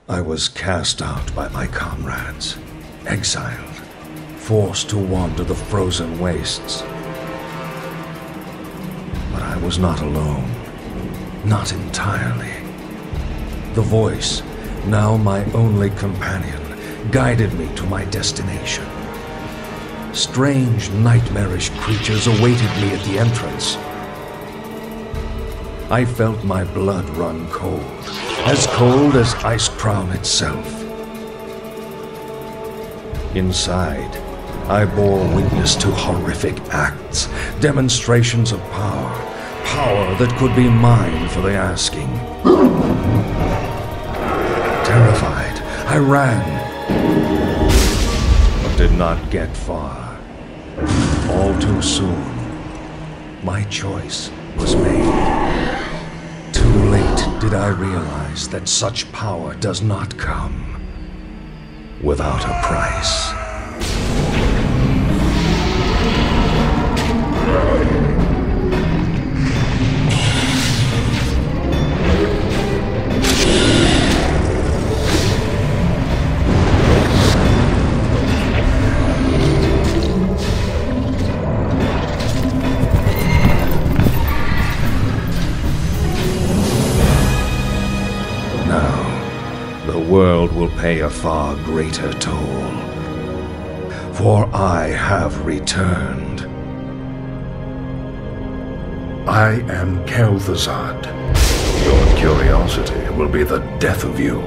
I was cast out by my comrades, exiled, forced to wander the frozen wastes. But I was not alone, not entirely. The voice, now my only companion, guided me to my destination. Strange, nightmarish creatures awaited me at the entrance. I felt my blood run cold as Icecrown itself. Inside, I bore witness to horrific acts, demonstrations of power that could be mine for the asking. Terrified, I ran, but did not get far. All too soon, my choice was made. Too late did I realize that such power does not come without a price. The world will pay a far greater toll, for I have returned. I am Kel'Thuzad. Your curiosity will be the death of you.